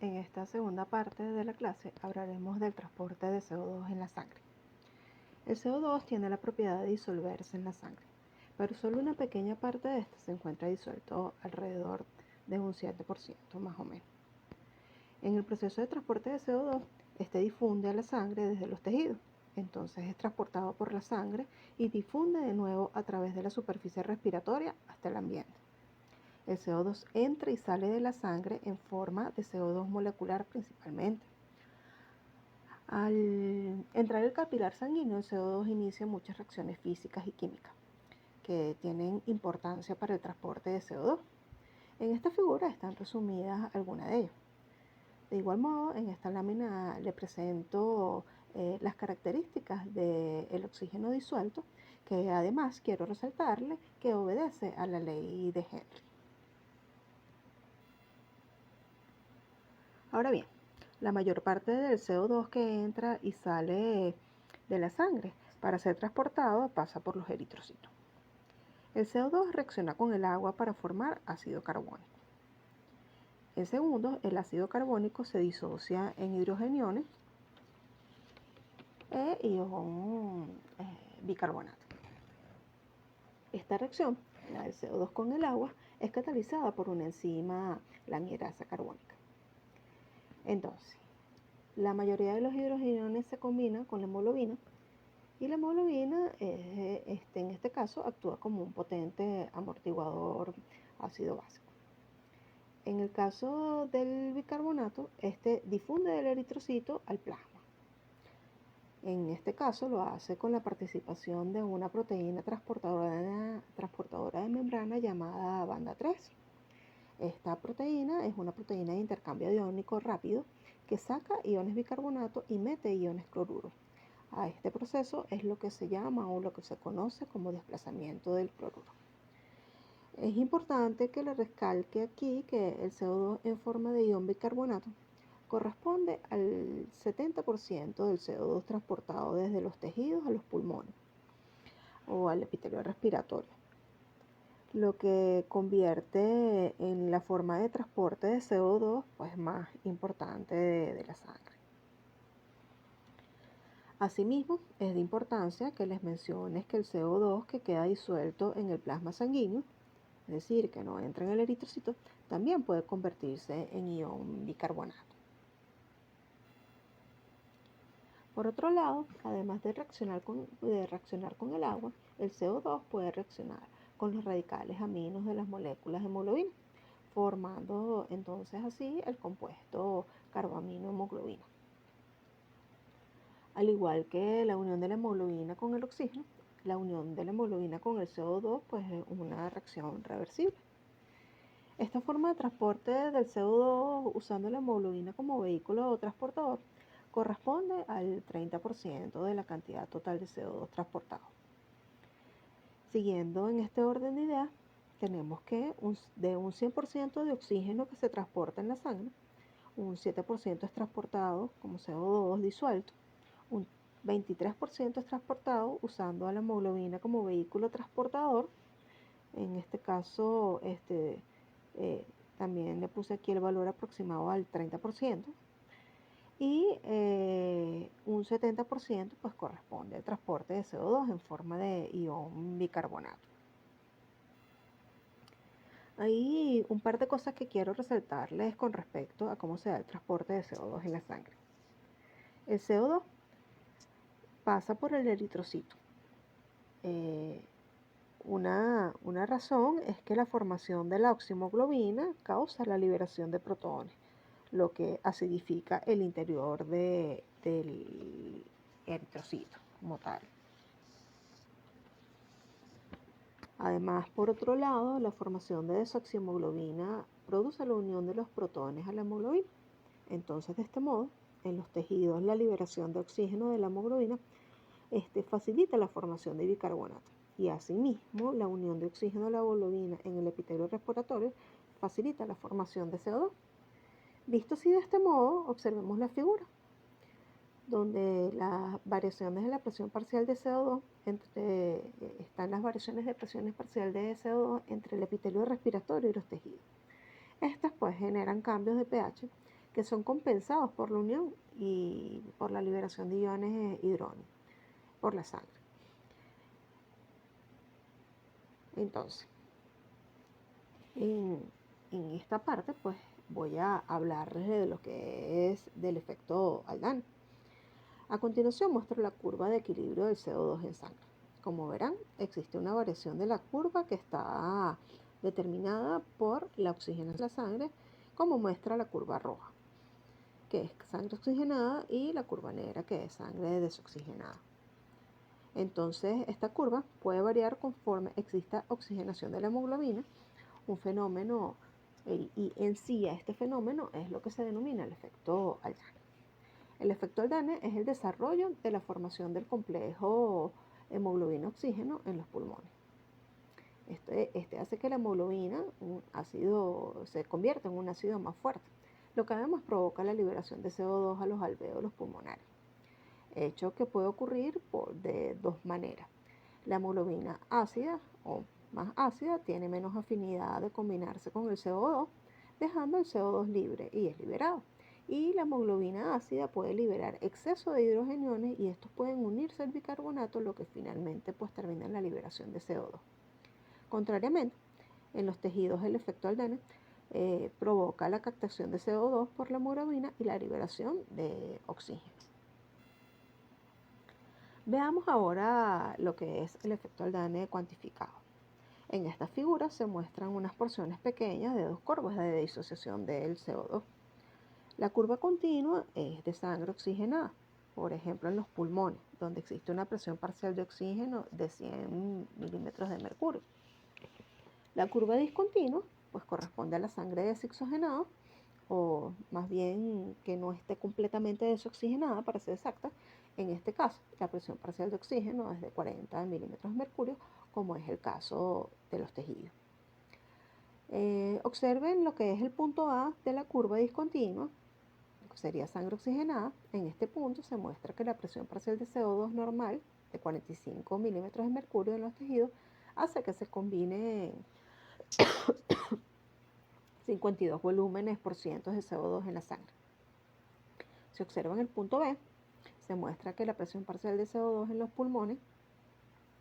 En esta segunda parte de la clase hablaremos del transporte de CO2 en la sangre. El CO2 tiene la propiedad de disolverse en la sangre, pero solo una pequeña parte de este se encuentra disuelto, alrededor de un 7% más o menos. En el proceso de transporte de CO2, este difunde a la sangre desde los tejidos, entonces es transportado por la sangre y difunde de nuevo a través de la superficie respiratoria hasta el ambiente. El CO2 entra y sale de la sangre en forma de CO2 molecular principalmente. Al entrar el capilar sanguíneo, el CO2 inicia muchas reacciones físicas y químicas que tienen importancia para el transporte de CO2. En esta figura están resumidas algunas de ellas. De igual modo, en esta lámina le presento las características del oxígeno disuelto, que además quiero resaltarle que obedece a la ley de Henry. Ahora bien, la mayor parte del CO2 que entra y sale de la sangre para ser transportado pasa por los eritrocitos. El CO2 reacciona con el agua para formar ácido carbónico. En segundos, el ácido carbónico se disocia en hidrogeniones e ion bicarbonato. Esta reacción, la del CO2 con el agua, es catalizada por una enzima, la anhidrasa carbónica. Entonces, la mayoría de los hidrogeniones se combinan con la hemoglobina y la hemoglobina en este caso actúa como un potente amortiguador ácido básico. En el caso del bicarbonato, este difunde del eritrocito al plasma. En este caso lo hace con la participación de una proteína transportadora de membrana llamada banda 3. Esta proteína es una proteína de intercambio iónico rápido que saca iones bicarbonato y mete iones cloruro. A este proceso es lo que se llama o lo que se conoce como desplazamiento del cloruro. Es importante que le recalque aquí que el CO2 en forma de ion bicarbonato corresponde al 70% del CO2 transportado desde los tejidos a los pulmones o al epitelio respiratorio, lo que convierte en la forma de transporte de CO2 pues, más importante de la sangre. Asimismo, es de importancia que les menciones que el CO2 que queda disuelto en el plasma sanguíneo, es decir, que no entra en el eritrocito, también puede convertirse en ion bicarbonato. Por otro lado, además de reaccionar con el agua, el CO2 puede reaccionar con los radicales aminos de las moléculas de hemoglobina, formando entonces así el compuesto carboamino-hemoglobina. Al igual que la unión de la hemoglobina con el oxígeno, la unión de la hemoglobina con el CO2 pues, es una reacción reversible. Esta forma de transporte del CO2 usando la hemoglobina como vehículo transportador corresponde al 30% de la cantidad total de CO2 transportado. Siguiendo en este orden de ideas, tenemos que de un 100% de oxígeno que se transporta en la sangre, un 7% es transportado como CO2 disuelto, un 23% es transportado usando a la hemoglobina como vehículo transportador. En este caso, también le puse aquí el valor aproximado al 30%. Y un 70% pues, corresponde al transporte de CO2 en forma de ion bicarbonato. Hay un par de cosas que quiero resaltarles con respecto a cómo se da el transporte de CO2 en la sangre. El CO2 pasa por el eritrocito. Una razón es que la formación de la oximoglobina causa la liberación de protones, lo que acidifica el interior del eritrocito como tal. Además, por otro lado, la formación de desoximoglobina produce la unión de los protones a la hemoglobina. Entonces, de este modo, en los tejidos, la liberación de oxígeno de la hemoglobina facilita la formación de bicarbonato. Y asimismo, la unión de oxígeno a la hemoglobina en el epitelio respiratorio facilita la formación de CO2. Visto así de este modo, observemos la figura, donde las variaciones de la presión parcial de CO2, están las variaciones de presión parcial de CO2 entre el epitelio respiratorio y los tejidos. Estas pues generan cambios de pH que son compensados por la unión y por la liberación de iones hidrógenos por la sangre. Entonces, en esta parte, pues voy a hablarles de lo que es del efecto Aldana. A continuación muestro la curva de equilibrio del CO2 en sangre. Como verán, existe una variación de la curva que está determinada por la oxigenación de la sangre, como muestra la curva roja, que es sangre oxigenada, y la curva negra, que es sangre desoxigenada. Entonces, esta curva puede variar conforme exista oxigenación de la hemoglobina, un fenómeno, y en sí a este fenómeno es lo que se denomina el efecto Aldana. El efecto Aldana es el desarrollo de la formación del complejo hemoglobina-oxígeno en los pulmones. Este hace que la hemoglobina, un ácido, se convierta en un ácido más fuerte, lo que además provoca la liberación de CO2 a los alvéolos pulmonares, hecho que puede ocurrir de dos maneras. La hemoglobina ácida o más ácida tiene menos afinidad de combinarse con el CO2, dejando el CO2 libre y es liberado. Y la hemoglobina ácida puede liberar exceso de hidrogeniones y estos pueden unirse al bicarbonato, lo que finalmente pues termina en la liberación de CO2. Contrariamente, en los tejidos el efecto Aldana provoca la captación de CO2 por la hemoglobina y la liberación de oxígeno. Veamos ahora lo que es el efecto Aldana cuantificado. En esta figura se muestran unas porciones pequeñas de dos curvas de disociación del CO2. La curva continua es de sangre oxigenada, por ejemplo en los pulmones, donde existe una presión parcial de oxígeno de 100 milímetros de mercurio. La curva discontinua pues corresponde a la sangre desoxigenada, o más bien que no esté completamente desoxigenada, para ser exacta. En este caso, la presión parcial de oxígeno es de 40 milímetros de mercurio, como es el caso de los tejidos. Observen lo que es el punto A de la curva discontinua, que sería sangre oxigenada. En este punto se muestra que la presión parcial de CO2 normal, de 45 milímetros de mercurio en los tejidos, hace que se combinen 52 volúmenes por ciento de CO2 en la sangre. Si observan el punto B, se muestra que la presión parcial de CO2 en los pulmones,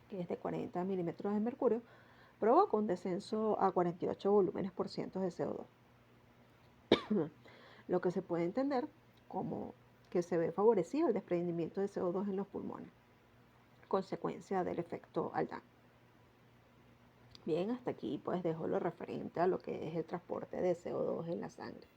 que es de 40 milímetros de mercurio, provoca un descenso a 48 volúmenes por ciento de CO2. Lo que se puede entender como que se ve favorecido el desprendimiento de CO2 en los pulmones, consecuencia del efecto Aldana. Bien, hasta aquí pues dejo lo referente a lo que es el transporte de CO2 en la sangre.